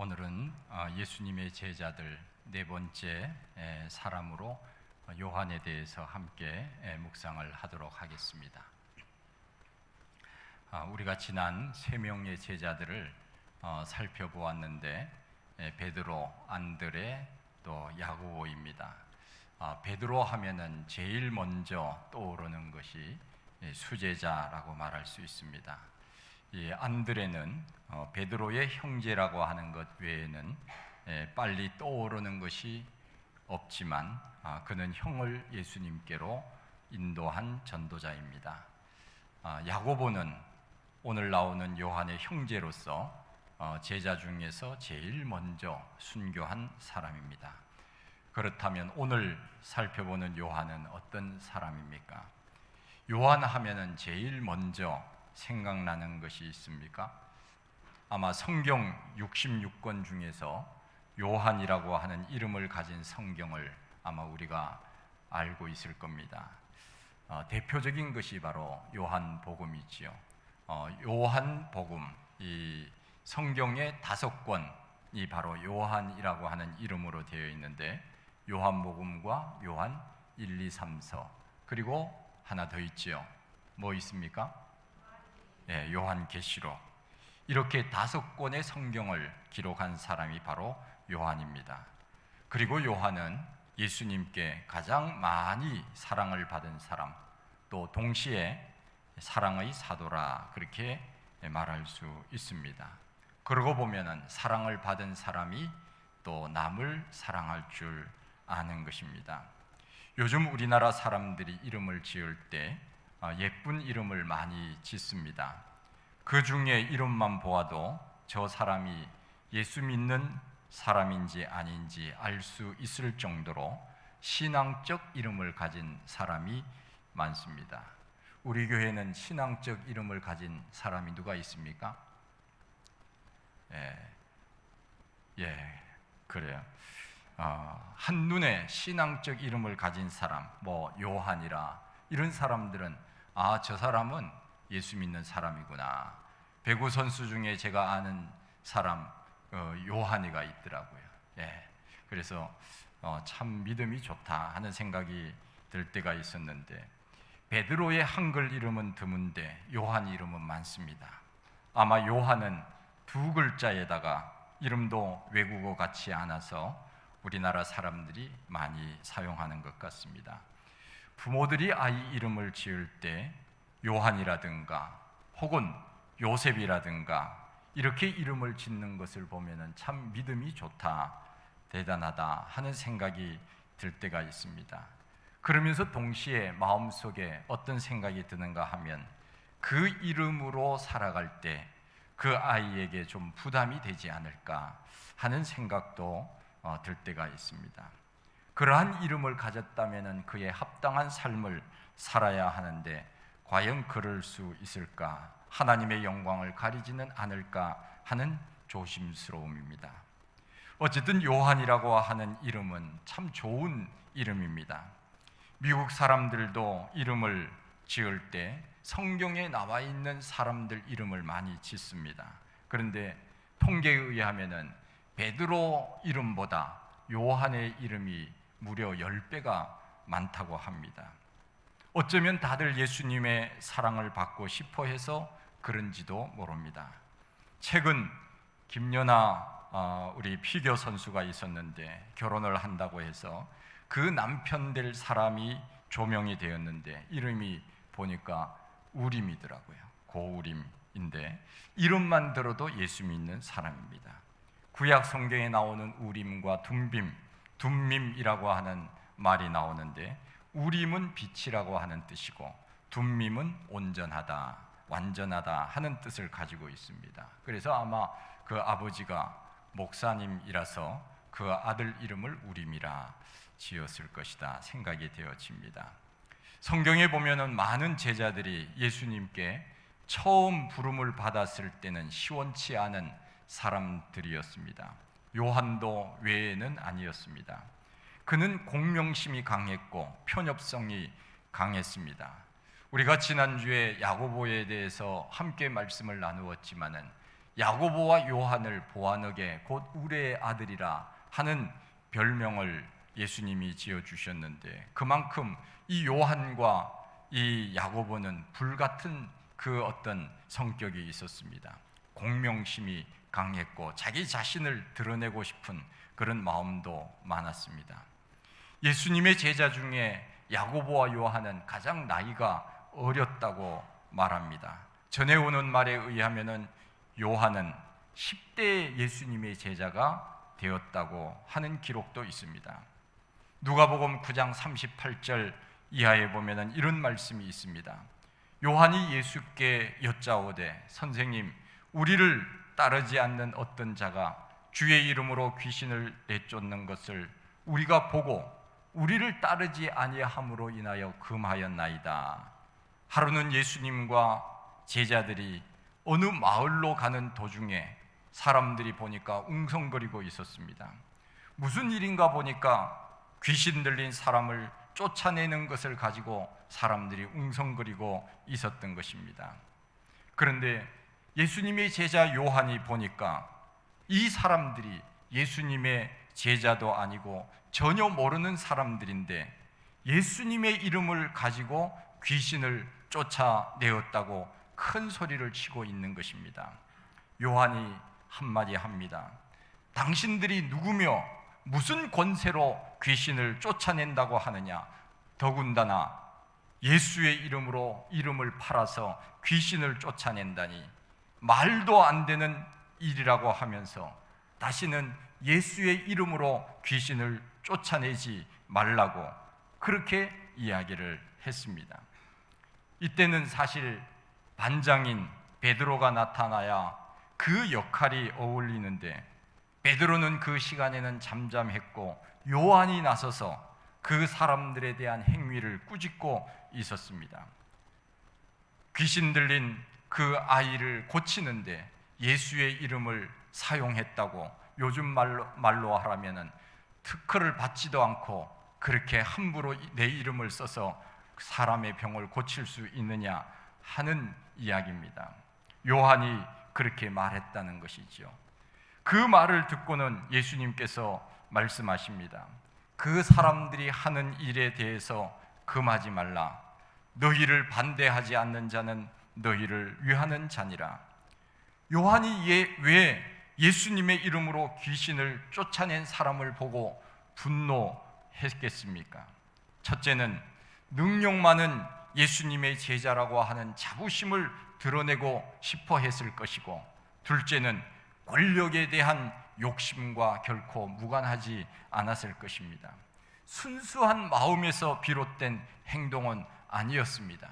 오늘은 예수님의 제자들 네 번째 사람으로 요한에 대해서 함께 묵상을 하도록 하겠습니다. 우리가 지난 세 명의 제자들을 살펴보았는데 베드로, 안드레, 또 야고보입니다. 베드로 하면은 제일 먼저 떠오르는 것이 수제자라고 말할 수 있습니다. 이 안드레는 베드로의 형제라고 하는 것 외에는 빨리 떠오르는 것이 없지만 그는 형을 예수님께로 인도한 전도자입니다. 야고보는 오늘 나오는 요한의 형제로서 제자 중에서 제일 먼저 순교한 사람입니다. 그렇다면 오늘 살펴보는 요한은 어떤 사람입니까? 요한 하면은 제일 먼저 생각나는 것이 있습니까? 아마 성경 66권 중에서 요한이라고 하는 이름을 가진 성경을 아마 우리가 알고 있을 겁니다. 대표적인 것이 바로 요한복음이지요. 요한복음, 이 성경의 5권이 바로 요한이라고 하는 이름으로 되어 있는데 요한복음과 요한 1, 2, 3서 그리고 하나 더 있지요. 뭐 있습니까? 요한계시록. 이렇게 5권의 성경을 기록한 사람이 바로 요한입니다. 그리고 요한은 예수님께 가장 많이 사랑을 받은 사람, 또 동시에 사랑의 사도라 그렇게 말할 수 있습니다. 그러고 보면은 사랑을 받은 사람이 또 남을 사랑할 줄 아는 것입니다. 요즘 우리나라 사람들이 이름을 지을 때 예쁜 이름을 많이 짓습니다. 그 중에 이름만 보아도 저 사람이 예수 믿는 사람인지 아닌지 알 수 있을 정도로 신앙적 이름을 가진 사람이 많습니다. 우리 교회는 신앙적 이름을 가진 사람이 누가 있습니까? 그래요. 한눈에 신앙적 이름을 가진 사람, 뭐 요한이라 이런 사람들은 저 사람은 예수 믿는 사람이구나. 배구 선수 중에 제가 아는 사람 요한이가 있더라고요. 그래서 참 믿음이 좋다 하는 생각이 들 때가 있었는데 베드로의 한글 이름은 드문데 요한 이름은 많습니다. 아마 요한은 2글자에다가 이름도 외국어 같지 않아서 우리나라 사람들이 많이 사용하는 것 같습니다. 부모들이 아이 이름을 지을 때 요한이라든가 혹은 요셉이라든가 이렇게 이름을 짓는 것을 보면은 참 믿음이 좋다, 대단하다 하는 생각이 들 때가 있습니다. 그러면서 동시에 마음속에 어떤 생각이 드는가 하면 그 이름으로 살아갈 때 그 아이에게 좀 부담이 되지 않을까 하는 생각도 들 때가 있습니다. 그러한 이름을 가졌다면 그에 합당한 삶을 살아야 하는데 과연 그럴 수 있을까? 하나님의 영광을 가리지는 않을까 하는 조심스러움입니다. 어쨌든 요한이라고 하는 이름은 참 좋은 이름입니다. 미국 사람들도 이름을 지을 때 성경에 나와 있는 사람들 이름을 많이 짓습니다. 그런데 통계에 의하면은 베드로 이름보다 요한의 이름이 무려 10배가 많다고 합니다. 어쩌면 다들 예수님의 사랑을 받고 싶어 해서 그런지도 모릅니다. 최근 김연아 우리 피겨 선수가 있었는데 결혼을 한다고 해서 그 남편 될 사람이 조명이 되었는데 이름이 보니까 우림이더라고요. 고우림인데 이름만 들어도 예수 믿는 사람입니다. 구약 성경에 나오는 우림과 둠밈이라고 하는 말이 나오는데 우림은 빛이라고 하는 뜻이고 둠밈은 온전하다, 완전하다 하는 뜻을 가지고 있습니다. 그래서 아마 그 아버지가 목사님이라서 그 아들 이름을 우림이라 지었을 것이다 생각이 되어집니다. 성경에 보면은 많은 제자들이 예수님께 처음 부름을 받았을 때는 시원치 않은 사람들이었습니다. 요한도 외에는 아니었습니다. 그는 공명심이 강했고 편협성이 강했습니다. 우리가 지난주에 야고보에 대해서 함께 말씀을 나누었지만은 야고보와 요한을 보아너게 곧 우레의 아들이라 하는 별명을 예수님이 지어주셨는데, 그만큼 이 요한과 이 야고보는 불같은 그 어떤 성격이 있었습니다. 공명심이 강했고 자기 자신을 드러내고 싶은 그런 마음도 많았습니다. 예수님의 제자 중에 야고보와 요한은 가장 나이가 어렸다고 말합니다. 전해오는 말에 의하면은 요한은 10대 예수님의 제자가 되었다고 하는 기록도 있습니다. 누가복음 9장 38절 이하에 보면은 이런 말씀이 있습니다. 요한이 예수께 여짜오되 선생님, 우리를 따르지 않는 어떤 자가 주의 이름으로 귀신을 내쫓는 것을 우리가 보고 우리를 따르지 아니함으로 인하여 금하였나이다. 하루는 예수님과 제자들이 어느 마을로 가는 도중에 사람들이 보니까 웅성거리고 있었습니다. 무슨 일인가 보니까 귀신 들린 사람을 쫓아내는 것을 가지고 사람들이 웅성거리고 있었던 것입니다. 그런데 예수님의 제자 요한이 보니까 이 사람들이 예수님의 제자도 아니고 전혀 모르는 사람들인데 예수님의 이름을 가지고 귀신을 쫓아내었다고 큰 소리를 치고 있는 것입니다. 요한이 한마디 합니다. 당신들이 누구며 무슨 권세로 귀신을 쫓아낸다고 하느냐? 더군다나 예수의 이름으로 이름을 팔아서 귀신을 쫓아낸다니 말도 안 되는 일이라고 하면서 다시는 예수의 이름으로 귀신을 쫓아내지 말라고 그렇게 이야기를 했습니다. 이때는 사실 반장인 베드로가 나타나야 그 역할이 어울리는데 베드로는 그 시간에는 잠잠했고 요한이 나서서 그 사람들에 대한 행위를 꾸짖고 있었습니다. 귀신 들린 그 아이를 고치는데 예수의 이름을 사용했다고 요즘 말로 하라면은 특허를 받지도 않고 그렇게 함부로 내 이름을 써서 사람의 병을 고칠 수 있느냐 하는 이야기입니다. 요한이 그렇게 말했다는 것이지요. 그 말을 듣고는 예수님께서 말씀하십니다. 그 사람들이 하는 일에 대해서 금하지 말라. 너희를 반대하지 않는 자는 너희를 위하는 자니라. 요한이 왜 예수님의 이름으로 귀신을 쫓아낸 사람을 보고 분노했겠습니까? 첫째는 능력 많은 예수님의 제자라고 하는 자부심을 드러내고 싶어 했을 것이고, 둘째는 권력에 대한 욕심과 결코 무관하지 않았을 것입니다. 순수한 마음에서 비롯된 행동은 아니었습니다.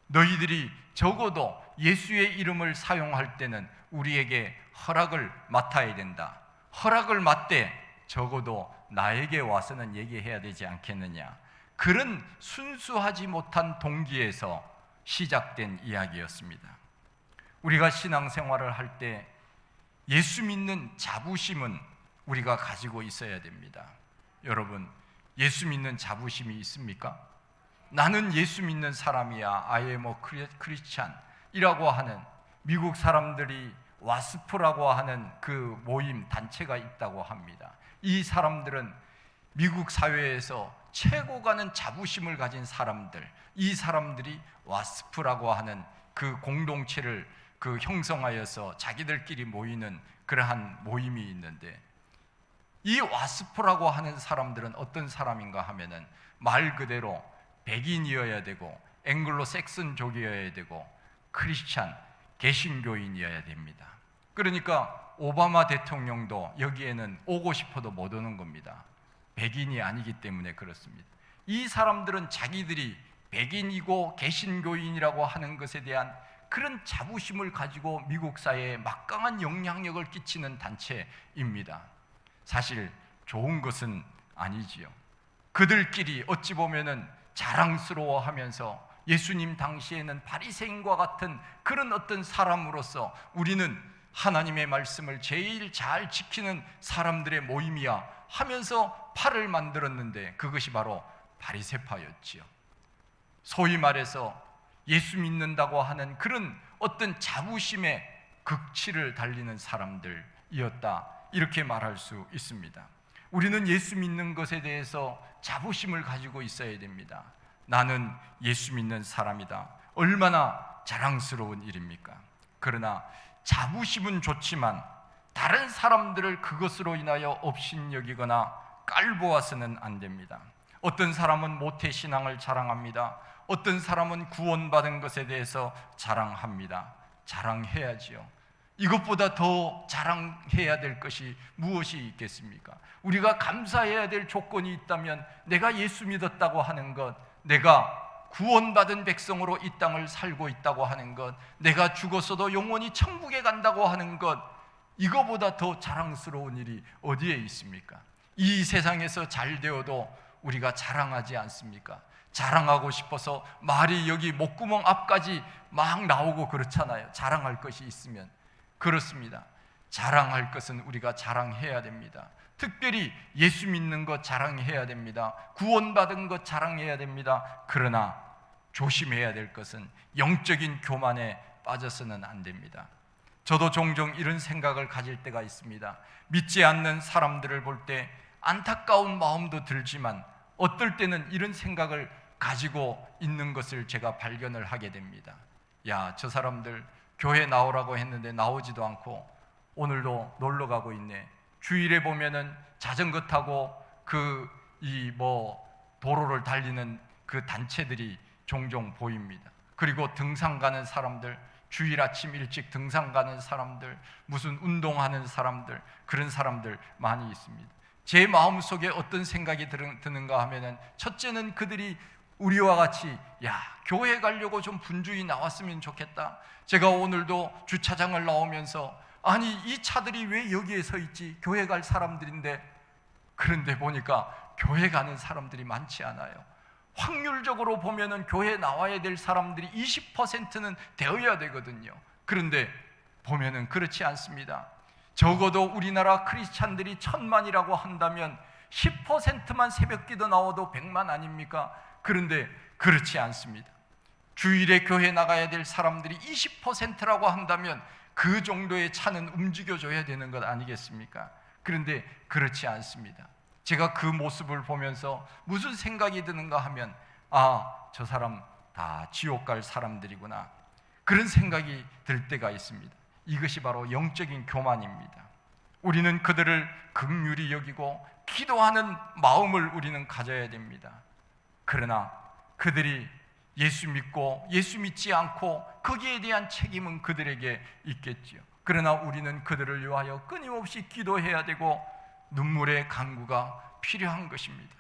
너희들이 적어도 예수의 이름을 사용할 때는 우리에게 허락을 맡아야 된다. 허락을 맡되 적어도 나에게 와서는 얘기해야 되지 않겠느냐. 그런 순수하지 못한 동기에서 시작된 이야기였습니다. 우리가 신앙생활을 할 때 예수 믿는 자부심은 우리가 가지고 있어야 됩니다. 여러분, 예수 믿는 자부심이 있습니까? 나는 예수 믿는 사람이야. I am a Christian이라고 하는, 미국 사람들이 와스프라고 하는 그 모임 단체가 있다고 합니다. 이 사람들은 미국 사회에서 최고 가는 자부심을 가진 사람들, 이 사람들이 와스프라고 하는 그 공동체를 형성하여서 자기들끼리 모이는 그러한 모임이 있는데, 이 와스프라고 하는 사람들은 어떤 사람인가 하면은 말 그대로 백인이어야 되고 앵글로 섹슨족이어야 되고 크리스찬 개신교인이어야 됩니다. 그러니까 오바마 대통령도 여기에는 오고 싶어도 못 오는 겁니다. 백인이 아니기 때문에 그렇습니다. 이 사람들은 자기들이 백인이고 개신교인이라고 하는 것에 대한 그런 자부심을 가지고 미국 사회에 막강한 영향력을 끼치는 단체입니다. 사실 좋은 것은 아니지요. 그들끼리 어찌 보면은 자랑스러워하면서 예수님 당시에는 바리새인과 같은 그런 어떤 사람으로서 우리는 하나님의 말씀을 제일 잘 지키는 사람들의 모임이야 하면서 파를 만들었는데 그것이 바로 바리새파였지요. 소위 말해서 예수 믿는다고 하는 그런 어떤 자부심에 극치를 달리는 사람들이었다, 이렇게 말할 수 있습니다. 우리는 예수 믿는 것에 대해서 자부심을 가지고 있어야 됩니다. 나는 예수 믿는 사람이다. 얼마나 자랑스러운 일입니까? 그러나 자부심은 좋지만 다른 사람들을 그것으로 인하여 업신여기거나 깔보아서는 안 됩니다. 어떤 사람은 모태신앙을 자랑합니다. 어떤 사람은 구원받은 것에 대해서 자랑합니다. 자랑해야지요. 이것보다 더 자랑해야 될 것이 무엇이 있겠습니까? 우리가 감사해야 될 조건이 있다면 내가 예수 믿었다고 하는 것, 내가 구원받은 백성으로 이 땅을 살고 있다고 하는 것, 내가 죽었어도 영원히 천국에 간다고 하는 것, 이거보다 더 자랑스러운 일이 어디에 있습니까? 이 세상에서 잘 되어도 우리가 자랑하지 않습니까? 자랑하고 싶어서 말이 여기 목구멍 앞까지 막 나오고 그렇잖아요. 자랑할 것이 있으면. 그렇습니다. 자랑할 것은 우리가 자랑해야 됩니다. 특별히 예수 믿는 것 자랑해야 됩니다. 구원받은 것 자랑해야 됩니다. 그러나 조심해야 될 것은 영적인 교만에 빠져서는 안 됩니다. 저도 종종 이런 생각을 가질 때가 있습니다. 믿지 않는 사람들을 볼 때 안타까운 마음도 들지만 어떨 때는 이런 생각을 가지고 있는 것을 제가 발견을 하게 됩니다. 야, 저 사람들 교회 나오라고 했는데 나오지도 않고 오늘도 놀러 가고 있네. 주일에 보면은 자전거 타고 도로를 달리는 그 단체들이 종종 보입니다. 그리고 등산 가는 사람들, 주일 아침 일찍 등산 가는 사람들, 무슨 운동하는 사람들, 그런 사람들 많이 있습니다. 제 마음속에 어떤 생각이 드는가 하면은, 첫째는 그들이 우리와 같이 교회 가려고 좀 분주히 나왔으면 좋겠다. 제가 오늘도 주차장을 나오면서 아니 이 차들이 왜 여기에 서 있지? 교회 갈 사람들인데. 그런데 보니까 교회 가는 사람들이 많지 않아요. 확률적으로 보면은 교회 나와야 될 사람들이 20%는 되어야 되거든요. 그런데 보면은 그렇지 않습니다. 적어도 우리나라 크리스찬들이 1000만이라고 한다면 10%만 새벽기도 나와도 100만 아닙니까? 그런데 그렇지 않습니다. 주일에 교회 나가야 될 사람들이 20%라고 한다면 그 정도의 차는 움직여줘야 되는 것 아니겠습니까? 그런데 그렇지 않습니다. 제가 그 모습을 보면서 무슨 생각이 드는가 하면, 저 사람 다 지옥 갈 사람들이구나, 그런 생각이 들 때가 있습니다. 이것이 바로 영적인 교만입니다. 우리는 그들을 긍휼히 여기고 기도하는 마음을 우리는 가져야 됩니다. 그러나 그들이 예수 믿고 예수 믿지 않고 거기에 대한 책임은 그들에게 있겠지요. 그러나 우리는 그들을 위하여 끊임없이 기도해야 되고 눈물의 간구가 필요한 것입니다.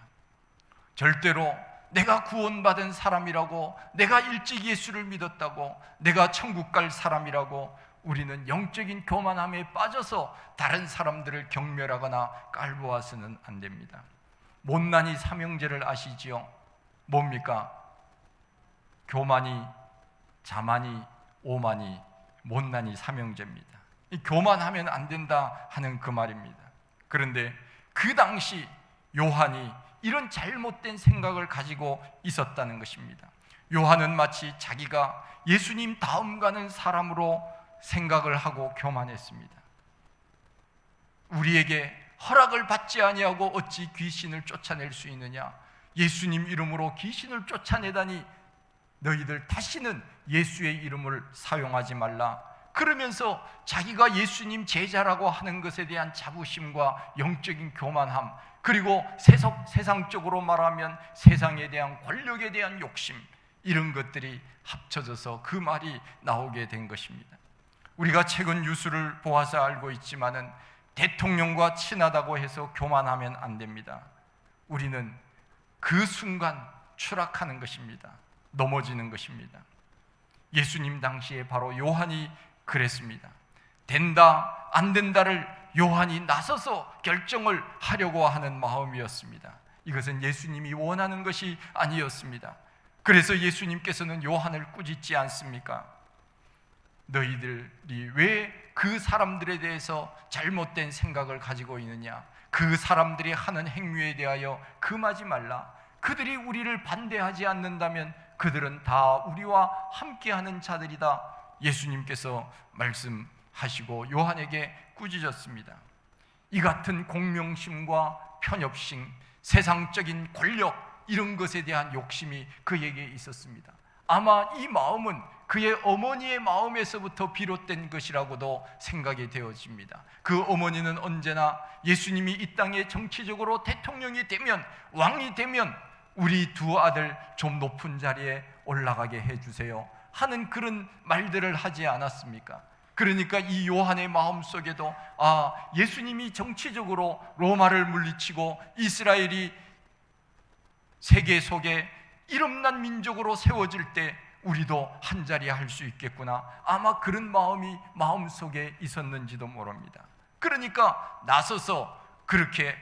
절대로 내가 구원받은 사람이라고, 내가 일찍 예수를 믿었다고, 내가 천국 갈 사람이라고 우리는 영적인 교만함에 빠져서 다른 사람들을 경멸하거나 깔보아서는 안 됩니다. 못난이 삼형제를 아시지요? 뭡니까? 교만이, 자만이, 오만이, 못난이 삼형제입니다. 이 교만하면 안 된다 하는 그 말입니다. 그런데 그 당시 요한이 이런 잘못된 생각을 가지고 있었다는 것입니다. 요한은 마치 자기가 예수님 다음 가는 사람으로 생각을 하고 교만했습니다. 우리에게 허락을 받지 아니하고 어찌 귀신을 쫓아낼 수 있느냐? 예수님 이름으로 귀신을 쫓아내다니 너희들 다시는 예수의 이름을 사용하지 말라. 그러면서 자기가 예수님 제자라고 하는 것에 대한 자부심과 영적인 교만함, 그리고 세상적으로 말하면 세상에 대한 권력에 대한 욕심, 이런 것들이 합쳐져서 그 말이 나오게 된 것입니다. 우리가 최근 뉴스를 보아서 알고 있지만은 대통령과 친하다고 해서 교만하면 안 됩니다. 우리는 그 순간 추락하는 것입니다. 넘어지는 것입니다. 예수님 당시에 바로 요한이 그랬습니다. 된다 안 된다를 요한이 나서서 결정을 하려고 하는 마음이었습니다. 이것은 예수님이 원하는 것이 아니었습니다. 그래서 예수님께서는 요한을 꾸짖지 않습니까? 너희들이 왜 그 사람들에 대해서 잘못된 생각을 가지고 있느냐? 그 사람들이 하는 행위에 대하여 금하지 말라. 그들이 우리를 반대하지 않는다면 그들은 다 우리와 함께하는 자들이다. 예수님께서 하시고 요한에게 꾸짖었습니다. 이 같은 공명심과 편협심, 세상적인 권력, 이런 것에 대한 욕심이 그에게 있었습니다. 아마 이 마음은 그의 어머니의 마음에서부터 비롯된 것이라고도 생각이 되어집니다. 그 어머니는 언제나 예수님이 이 땅에 정치적으로 대통령이 되면, 왕이 되면 우리 두 아들 좀 높은 자리에 올라가게 해주세요 하는 그런 말들을 하지 않았습니까? 그러니까 이 요한의 마음속에도 예수님이 정치적으로 로마를 물리치고 이스라엘이 세계 속에 이름난 민족으로 세워질 때 우리도 한자리 할 수 있겠구나, 아마 그런 마음이 마음속에 있었는지도 모릅니다. 그러니까 나서서 그렇게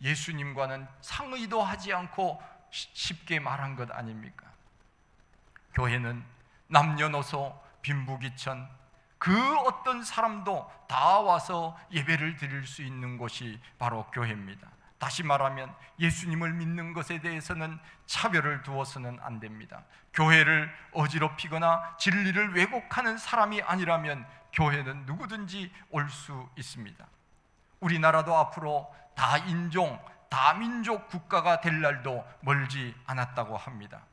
예수님과는 상의도 하지 않고 쉽게 말한 것 아닙니까? 교회는 남녀노소 빈부귀천 그 어떤 사람도 다 와서 예배를 드릴 수 있는 곳이 바로 교회입니다. 다시 말하면 예수님을 믿는 것에 대해서는 차별을 두어서는 안 됩니다. 교회를 어지럽히거나 진리를 왜곡하는 사람이 아니라면 교회는 누구든지 올 수 있습니다. 우리나라도 앞으로 다인종, 다민족 국가가 될 날도 멀지 않았다고 합니다.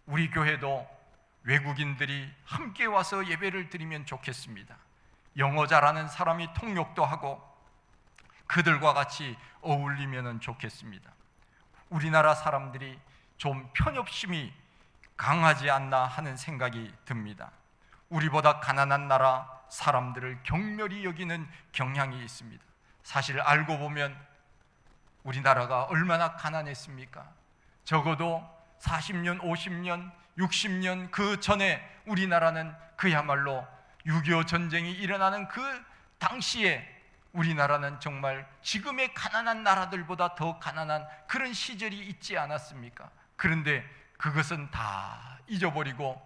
우리 교회도 외국인들이 함께 와서 예배를 드리면 좋겠습니다. 영어 잘하는 사람이 통역도 하고 그들과 같이 어울리면 좋겠습니다. 우리나라 사람들이 좀 편협심이 강하지 않나 하는 생각이 듭니다. 우리보다 가난한 나라 사람들을 경멸히 여기는 경향이 있습니다. 사실 알고 보면 우리나라가 얼마나 가난했습니까? 적어도 40년, 50년, 60년 그 전에 우리나라는 그야말로 6.25 전쟁이 일어나는 그 당시에 우리나라는 정말 지금의 가난한 나라들보다 더 가난한 그런 시절이 있지 않았습니까? 그런데 그것은 다 잊어버리고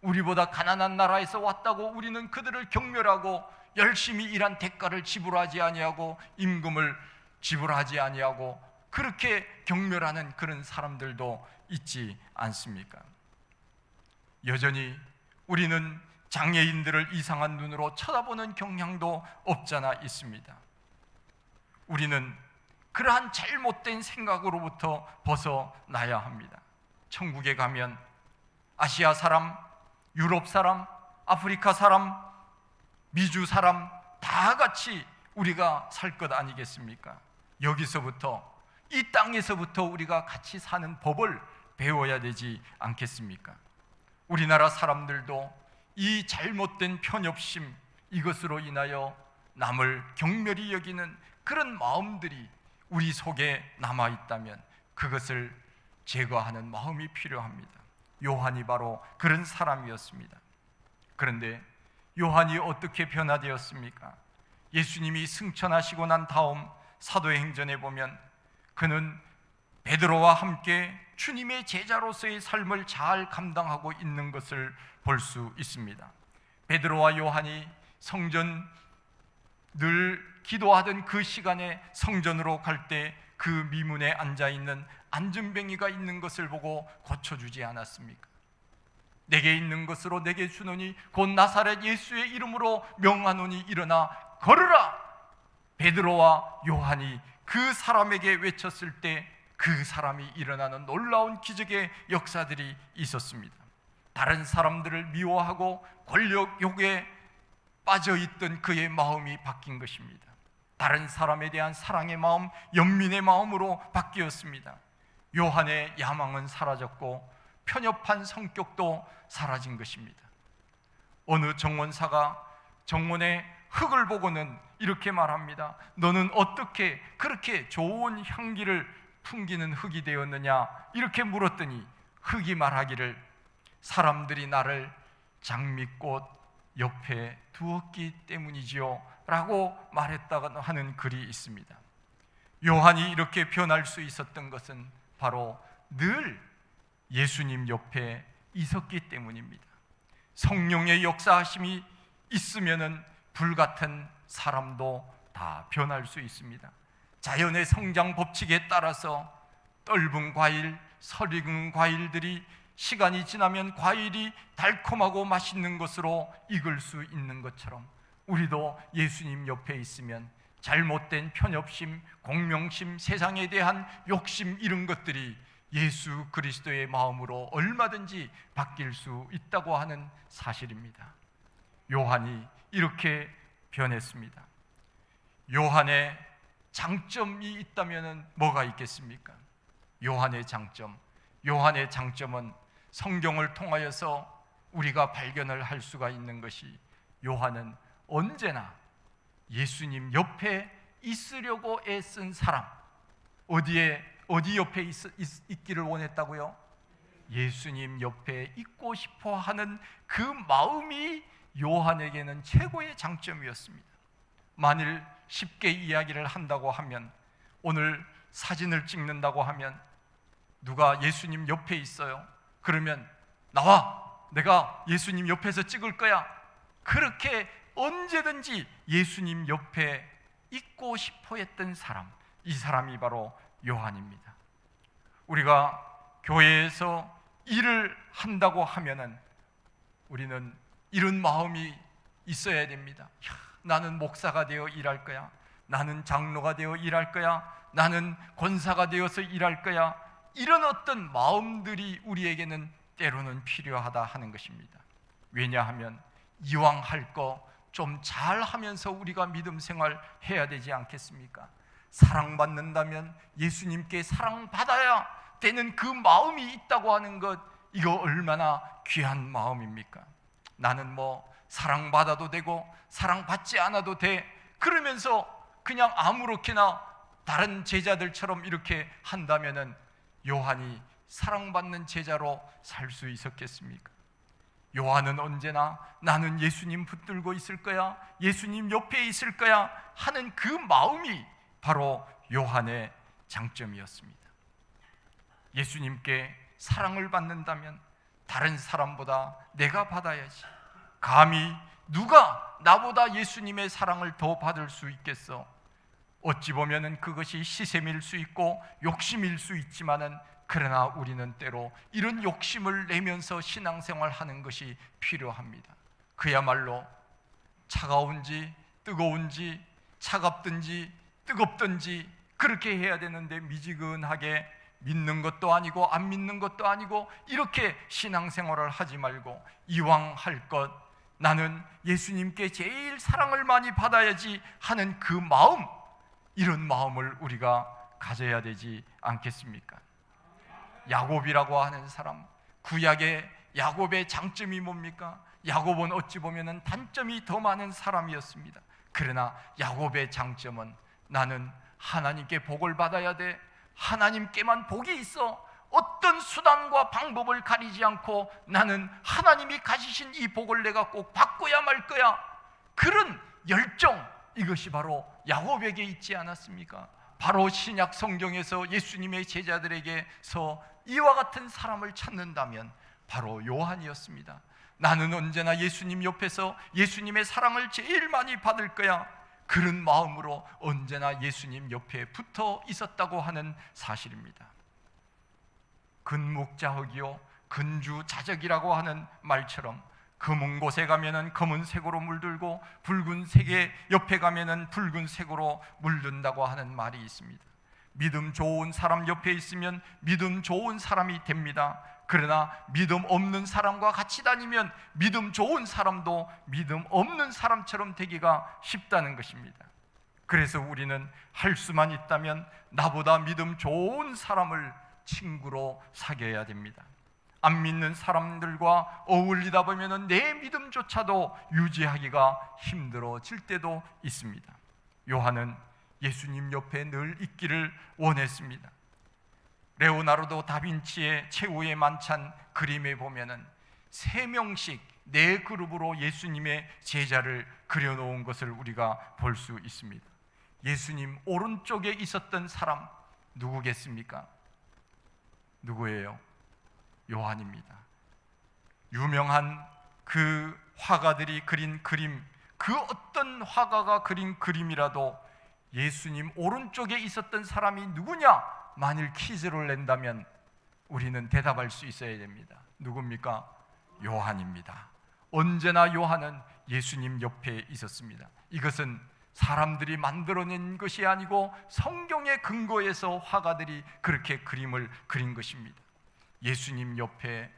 우리보다 가난한 나라에서 왔다고 우리는 그들을 경멸하고 열심히 일한 대가를 지불하지 아니하고 임금을 지불하지 아니하고 그렇게 경멸하는 그런 사람들도 있지 않습니까? 여전히 우리는 장애인들을 이상한 눈으로 쳐다보는 경향도 없잖아 있습니다. 우리는 그러한 잘못된 생각으로부터 벗어나야 합니다. 천국에 가면 아시아 사람, 유럽 사람, 아프리카 사람, 미주 사람 다 같이 우리가 살 것 아니겠습니까? 여기서부터, 이 땅에서부터 우리가 같이 사는 법을 배워야 되지 않겠습니까? 우리나라 사람들도 이 잘못된 편협심, 이것으로 인하여 남을 경멸히 여기는 그런 마음들이 우리 속에 남아있다면 그것을 제거하는 마음이 필요합니다. 요한이 바로 그런 사람이었습니다. 그런데 요한이 어떻게 변화되었습니까? 예수님이 승천하시고 난 다음 사도행전에 보면 그는 베드로와 함께 주님의 제자로서의 삶을 잘 감당하고 있는 것을 볼 수 있습니다. 베드로와 요한이 성전 늘 기도하던 그 시간에 성전으로 갈 때 그 미문에 앉아있는 안전뱅이가 있는 것을 보고 고쳐주지 않았습니까? 내게 있는 것으로 내게 주노니 곧 나사렛 예수의 이름으로 명하노니 일어나 걸으라. 베드로와 요한이 그 사람에게 외쳤을 때 그 사람이 일어나는 놀라운 기적의 역사들이 있었습니다. 다른 사람들을 미워하고 권력욕에 빠져있던 그의 마음이 바뀐 것입니다. 다른 사람에 대한 사랑의 마음, 연민의 마음으로 바뀌었습니다. 요한의 야망은 사라졌고 편협한 성격도 사라진 것입니다. 어느 정원사가 정원의 흙을 보고는 이렇게 말합니다. 너는 어떻게 그렇게 좋은 향기를 풍기는 흙이 되었느냐? 이렇게 물었더니 흙이 말하기를 사람들이 나를 장미꽃 옆에 두었기 때문이지요 라고 말했다고 하는 글이 있습니다. 요한이 이렇게 변할 수 있었던 것은 바로 늘 예수님 옆에 있었기 때문입니다. 성령의 역사하심이 있으면은 불같은 사람도 다 변할 수 있습니다. 자연의 성장 법칙에 따라서 떫은 과일, 설익은 과일들이 시간이 지나면 과일이 달콤하고 맛있는 것으로 익을 수 있는 것처럼 우리도 예수님 옆에 있으면 잘못된 편협심, 공명심, 세상에 대한 욕심, 이런 것들이 예수 그리스도의 마음으로 얼마든지 바뀔 수 있다고 하는 사실입니다. 요한이 이렇게 변했습니다. 요한의 장점이 있다면 뭐가 있겠습니까? 요한의 장점은 성경을 통하여서 우리가 발견을 할 수가 있는 것이, 요한은 언제나 예수님 옆에 있으려고 애쓴 사람. 어디 옆에 있기를 원했다고요? 예수님 옆에 있고 싶어 하는 그 마음이 요한에게는 최고의 장점이었습니다. 만일 쉽게 이야기를 한다고 하면, 오늘 사진을 찍는다고 하면 누가 예수님 옆에 있어요. 그러면 나와, 내가 예수님 옆에서 찍을 거야. 그렇게 언제든지 예수님 옆에 있고 싶어 했던 사람, 이 사람이 바로 요한입니다. 우리가 교회에서 일을 한다고 하면은 우리는 이런 마음이 있어야 됩니다. 나는 목사가 되어 일할 거야. 나는 장로가 되어 일할 거야. 나는 권사가 되어서 일할 거야. 이런 어떤 마음들이 우리에게는 때로는 필요하다 하는 것입니다. 왜냐하면 이왕 할 거 좀 잘하면서 우리가 믿음 생활 해야 되지 않겠습니까? 사랑받는다면 예수님께 사랑받아야 되는 그 마음이 있다고 하는 것, 이거 얼마나 귀한 마음입니까? 나는 뭐 사랑받아도 되고 사랑받지 않아도 돼, 그러면서 그냥 아무렇게나 다른 제자들처럼 이렇게 한다면은 요한이 사랑받는 제자로 살 수 있었겠습니까? 요한은 언제나 나는 예수님 붙들고 있을 거야, 예수님 옆에 있을 거야 하는 그 마음이 바로 요한의 장점이었습니다. 예수님께 사랑을 받는다면 다른 사람보다 내가 받아야지. 감히 누가 나보다 예수님의 사랑을 더 받을 수 있겠어? 어찌 보면은 그것이 시샘일 수 있고 욕심일 수 있지만은, 그러나 우리는 때로 이런 욕심을 내면서 신앙생활하는 것이 필요합니다. 그야말로 차가운지 뜨거운지 차갑든지 뜨겁든지 그렇게 해야 되는데, 미지근하게 믿는 것도 아니고 안 믿는 것도 아니고 이렇게 신앙생활을 하지 말고, 이왕 할 것 나는 예수님께 제일 사랑을 많이 받아야지 하는 그 마음, 이런 마음을 우리가 가져야 되지 않겠습니까? 야곱이라고 하는 사람, 구약의 야곱의 장점이 뭡니까? 야곱은 어찌 보면 단점이 더 많은 사람이었습니다. 그러나 야곱의 장점은, 나는 하나님께 복을 받아야 돼, 하나님께만 복이 있어, 어떤 수단과 방법을 가리지 않고 나는 하나님이 가지신 이 복을 내가 꼭 받고야 말 거야, 그런 열정, 이것이 바로 야곱에게 있지 않았습니까? 바로 신약 성경에서 예수님의 제자들에게서 이와 같은 사람을 찾는다면 바로 요한이었습니다. 나는 언제나 예수님 옆에서 예수님의 사랑을 제일 많이 받을 거야, 그런 마음으로 언제나 예수님 옆에 붙어 있었다고 하는 사실입니다. 근묵자흑이요 근주자적이라고 하는 말처럼, 검은 곳에 가면은 검은색으로 물들고 붉은색의 옆에 가면은 붉은색으로 물든다고 하는 말이 있습니다. 믿음 좋은 사람 옆에 있으면 믿음 좋은 사람이 됩니다. 그러나 믿음 없는 사람과 같이 다니면 믿음 좋은 사람도 믿음 없는 사람처럼 되기가 쉽다는 것입니다. 그래서 우리는 할 수만 있다면 나보다 믿음 좋은 사람을 친구로 사귀어야 됩니다. 안 믿는 사람들과 어울리다 보면 내 믿음조차도 유지하기가 힘들어질 때도 있습니다. 요한은 예수님 옆에 늘 있기를 원했습니다. 레오나르도 다빈치의 최후의 만찬 그림에 보면은 3명씩 4그룹으로 예수님의 제자를 그려놓은 것을 우리가 볼 수 있습니다. 예수님 오른쪽에 있었던 사람 누구겠습니까? 누구예요? 요한입니다. 유명한 그 화가들이 그린 그림, 그 어떤 화가가 그린 그림이라도 예수님 오른쪽에 있었던 사람이 누구냐? 만일 퀴즈를 낸다면 우리는 대답할 수 있어야 됩니다. 누굽니까? 요한입니다. 언제나 요한은 예수님 옆에 있었습니다. 이것은 사람들이 만들어낸 것이 아니고 성경의 근거에서 화가들이 그렇게 그림을 그린 것입니다. 예수님 옆에,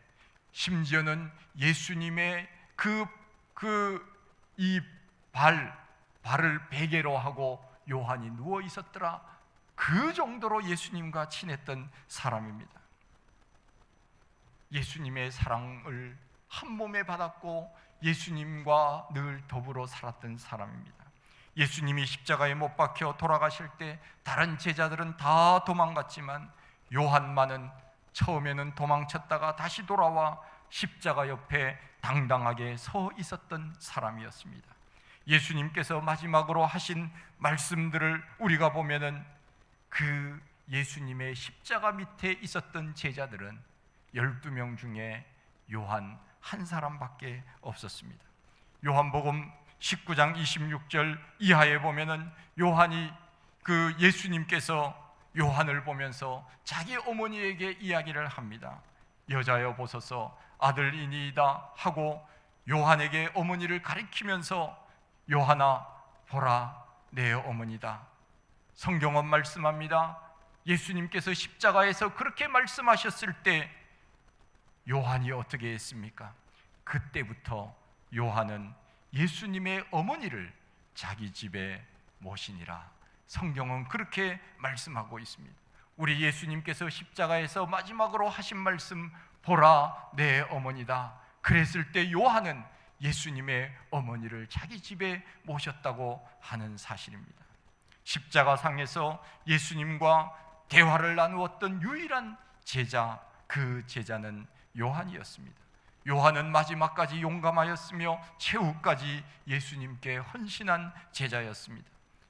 심지어는 예수님의 이 발을 베개로 하고 요한이 누워 있었더라. 그 정도로 예수님과 친했던 사람입니다. 예수님의 사랑을 한 몸에 받았고 예수님과 늘 더불어 살았던 사람입니다. 예수님이 십자가에 못 박혀 돌아가실 때 다른 제자들은 다 도망갔지만 요한만은 처음에는 도망쳤다가 다시 돌아와 십자가 옆에 당당하게 서 있었던 사람이었습니다. 예수님께서 마지막으로 하신 말씀들을 우리가 보면은 그 예수님의 십자가 밑에 있었던 제자들은 12명 중에 요한 한 사람밖에 없었습니다. 요한복음 19장 26절 이하에 보면은 요한이 그 예수님께서 요한을 보면서 자기 어머니에게 이야기를 합니다. 여자여 보소서 아들이니이다 하고 요한에게 어머니를 가리키면서 요한아 보라 내 어머니다. 성경은 말씀합니다. 예수님께서 십자가에서 그렇게 말씀하셨을 때 요한이 어떻게 했습니까? 그때부터 요한은 예수님의 어머니를 자기 집에 모시니라. 성경은 그렇게 말씀하고 있습니다. 우리 예수님께서 십자가에서 마지막으로 하신 말씀 보라 내 어머니다. 그랬을 때 요한은 예수님의 어머니를 자기 집에 모셨다고 하는 사실입니다. 십자가상에서 예수님과 대화를 나누었던 유일한 제자, 그 제자는 요한이었습니다. 요한은 마지막까지 용감하였으며 최후까지 예수님께 헌신한 제자였습니다.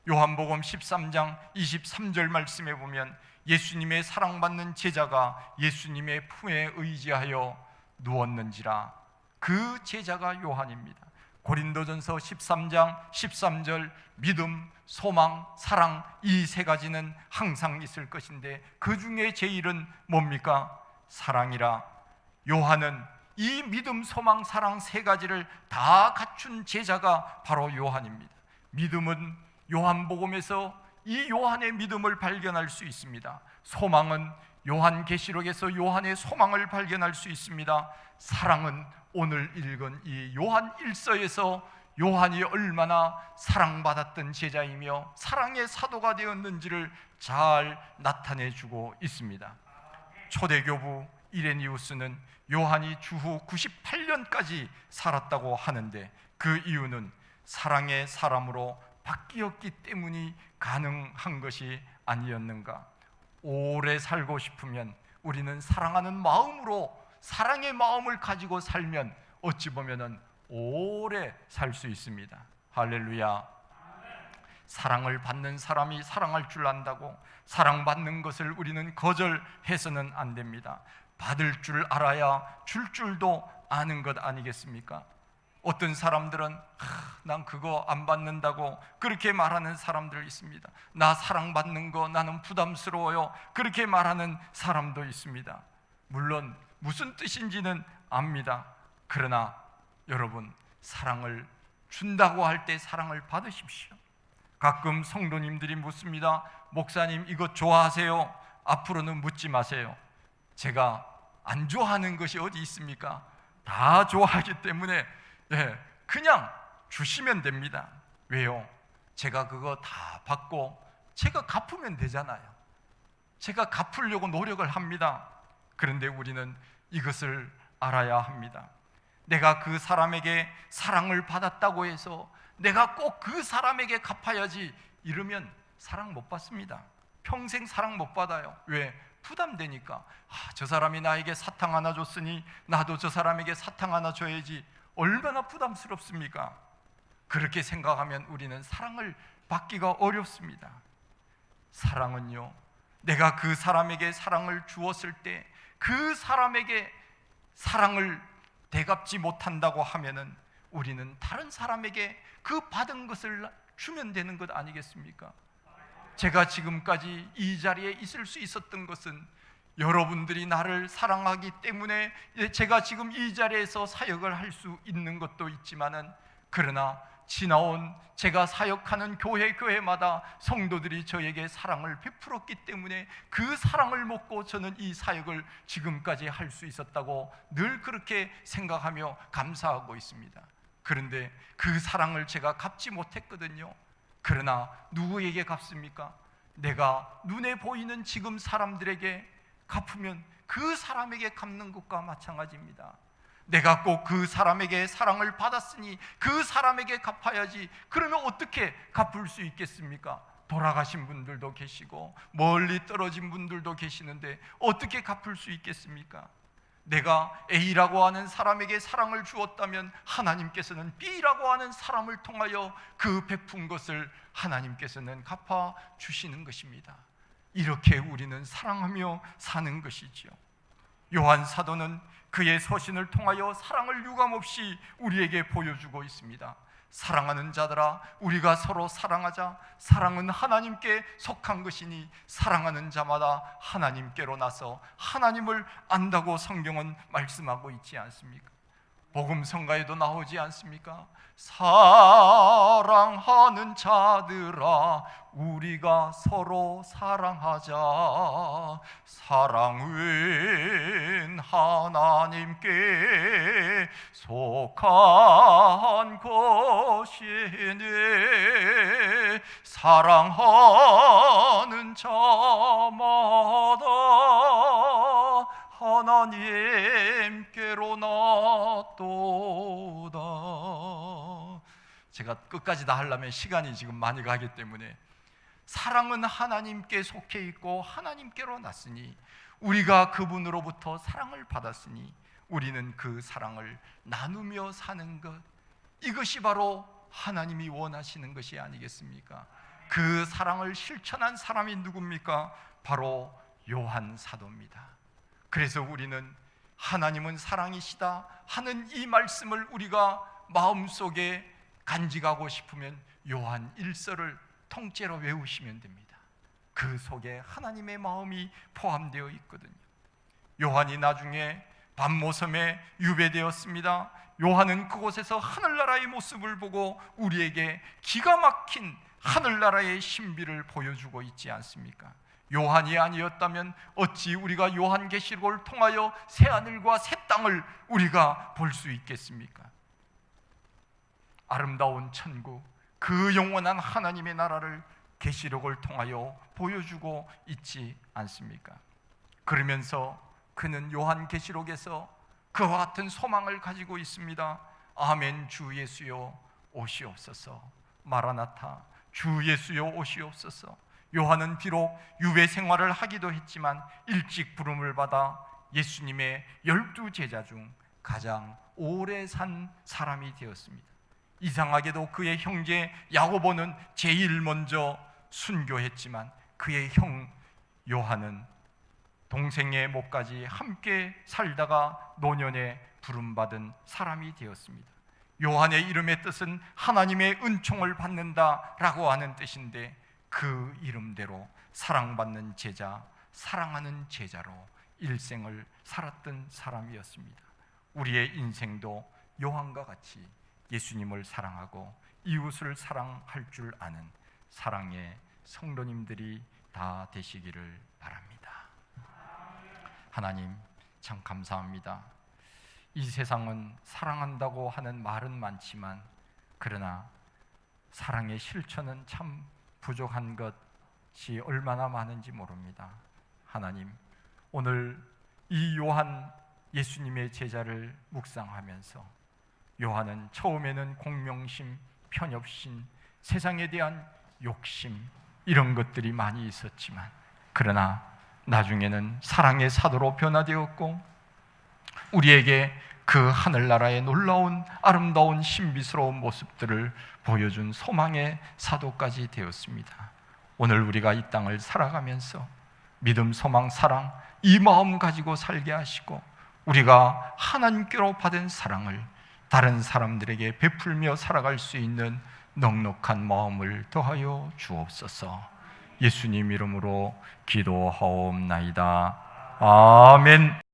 요한복음 13장 23절 말씀에 보면 예수님의 사랑받는 제자가 예수님의 품에 의지하여 누웠는지라. 그 제자가 요한입니다. 고린도전서 13장 13절 믿음, 소망, 사랑 이 세 가지는 항상 있을 것인데 그 중에 제일은 뭡니까? 사랑이라. 요한은 이 믿음, 소망, 사랑 세 가지를 다 갖춘 제자가 바로 요한입니다. 믿음은 요한복음에서 이 요한의 믿음을 발견할 수 있습니다. 소망은 요한계시록에서 요한의 소망을 발견할 수 있습니다. 사랑은 오늘 읽은 이 요한 1서에서 요한이 얼마나 사랑받았던 제자이며 사랑의 사도가 되었는지를 잘 나타내주고 있습니다. 초대교부 이레니우스는 요한이 주후 98년까지 살았다고 하는데 그 이유는 사랑의 사람으로 바뀌었기 때문이 가능한 것이 아니었는가? 오래 살고 싶으면 우리는 사랑하는 마음으로 사랑의 마음을 가지고 살면 어찌 보면은 오래 살 수 있습니다. 할렐루야. 사랑을 받는 사람이 사랑할 줄 안다고 사랑받는 것을 우리는 거절해서는 안 됩니다. 받을 줄 알아야 줄 줄도 아는 것 아니겠습니까? 어떤 사람들은 난 그거 안 받는다고 그렇게 말하는 사람들 있습니다. 나 사랑받는 거 나는 부담스러워요 그렇게 말하는 사람도 있습니다. 물론 무슨 뜻인지는 압니다. 그러나 여러분, 사랑을 준다고 할 때 사랑을 받으십시오. 가끔 성도님들이 묻습니다. 목사님 이거 좋아하세요? 앞으로는 묻지 마세요. 제가 안 좋아하는 것이 어디 있습니까? 다 좋아하기 때문에 그냥 주시면 됩니다. 왜요? 제가 그거 다 받고 제가 갚으면 되잖아요. 제가 갚으려고 노력을 합니다. 그런데 우리는 이것을 알아야 합니다. 내가 그 사람에게 사랑을 받았다고 해서 내가 꼭 그 사람에게 갚아야지 이러면 사랑 못 받습니다. 평생 사랑 못 받아요. 왜? 부담되니까. 저 사람이 나에게 사탕 하나 줬으니 나도 저 사람에게 사탕 하나 줘야지. 얼마나 부담스럽습니까? 그렇게 생각하면 우리는 사랑을 받기가 어렵습니다. 사랑은요, 내가 그 사람에게 사랑을 주었을 때 그 사람에게 사랑을 대갚지 못한다고 하면은 우리는 다른 사람에게 그 받은 것을 주면 되는 것 아니겠습니까? 제가 지금까지 이 자리에 있을 수 있었던 것은 여러분들이 나를 사랑하기 때문에 제가 지금 이 자리에서 사역을 할 수 있는 것도 있지만은, 그러나 지나온 제가 사역하는 교회마다 성도들이 저에게 사랑을 베풀었기 때문에 그 사랑을 먹고 저는 이 사역을 지금까지 할 수 있었다고 늘 그렇게 생각하며 감사하고 있습니다. 그런데 그 사랑을 제가 갚지 못했거든요. 그러나 누구에게 갚습니까? 내가 눈에 보이는 지금 사람들에게 갚으면 그 사람에게 갚는 것과 마찬가지입니다. 내가 꼭 그 사람에게 사랑을 받았으니 그 사람에게 갚아야지. 그러면 어떻게 갚을 수 있겠습니까? 돌아가신 분들도 계시고 멀리 떨어진 분들도 계시는데 어떻게 갚을 수 있겠습니까? 내가 A라고 하는 사람에게 사랑을 주었다면 하나님께서는 B라고 하는 사람을 통하여 그 베푼 것을 하나님께서는 갚아 주시는 것입니다. 이렇게 우리는 사랑하며 사는 것이지요. 요한 사도는 그의 서신을 통하여 사랑을 유감없이 우리에게 보여주고 있습니다. 사랑하는 자들아, 우리가 서로 사랑하자. 사랑은 하나님께 속한 것이니 사랑하는 자마다 하나님께로 나서 하나님을 안다고 성경은 말씀하고 있지 않습니까? 복음성가에도 나오지 않습니까? 사랑하는 자들아, 우리가 서로 사랑하자. 사랑은 하나님께 속한 것이니 사랑하는 자마다 하나님께로 나도다. 제가 끝까지 다 하려면 시간이 지금 많이 가기 때문에, 사랑은 하나님께 속해 있고 하나님께로 났으니 우리가 그분으로부터 사랑을 받았으니 우리는 그 사랑을 나누며 사는 것, 이것이 바로 하나님이 원하시는 것이 아니겠습니까? 그 사랑을 실천한 사람이 누굽니까? 바로 요한 사도입니다. 그래서 우리는 하나님은 사랑이시다 하는 이 말씀을 우리가 마음속에 간직하고 싶으면 요한 1서를 통째로 외우시면 됩니다. 그 속에 하나님의 마음이 포함되어 있거든요. 요한이 나중에 반모섬에 유배되었습니다. 요한은 그곳에서 하늘나라의 모습을 보고 우리에게 기가 막힌 하늘나라의 신비를 보여주고 있지 않습니까? 요한이 아니었다면 어찌 우리가 요한계시록을 통하여 새하늘과 새 땅을 우리가 볼 수 있겠습니까? 아름다운 천국, 그 영원한 하나님의 나라를 계시록을 통하여 보여주고 있지 않습니까? 그러면서 그는 요한계시록에서 그와 같은 소망을 가지고 있습니다. 아멘, 주 예수여 오시옵소서. 마라나타, 주 예수여 오시옵소서. 요한은 비록 유배 생활을 하기도 했지만 일찍 부름을 받아 예수님의 12 제자 중 가장 오래 산 사람이 되었습니다. 이상하게도 그의 형제 야고보는 제일 먼저 순교했지만 그의 형 요한은 동생의 목까지 함께 살다가 노년에 부름받은 사람이 되었습니다. 요한의 이름의 뜻은 하나님의 은총을 받는다라고 하는 뜻인데, 그 이름대로 사랑받는 제자, 사랑하는 제자로 일생을 살았던 사람이었습니다. 우리의 인생도 요한과 같이 예수님을 사랑하고 이웃을 사랑할 줄 아는 사랑의 성도님들이 다 되시기를 바랍니다. 하나님, 참 감사합니다. 이 세상은 사랑한다고 하는 말은 많지만 그러나 사랑의 실천은 참 부족한 것이 얼마나 많은지 모릅니다. 하나님, 오늘 이 요한 예수님의 제자를 묵상하면서 요한은 처음에는 공명심, 편협심, 세상에 대한 욕심, 이런 것들이 많이 있었지만 그러나 나중에는 사랑의 사도로 변화되었고 우리에게 그 하늘나라의 놀라운 아름다운 신비스러운 모습들을 보여준 소망의 사도까지 되었습니다. 오늘 우리가 이 땅을 살아가면서 믿음, 소망, 사랑 이 마음 가지고 살게 하시고 우리가 하나님께로 받은 사랑을 다른 사람들에게 베풀며 살아갈 수 있는 넉넉한 마음을 더하여 주옵소서. 예수님 이름으로 기도하옵나이다. 아멘.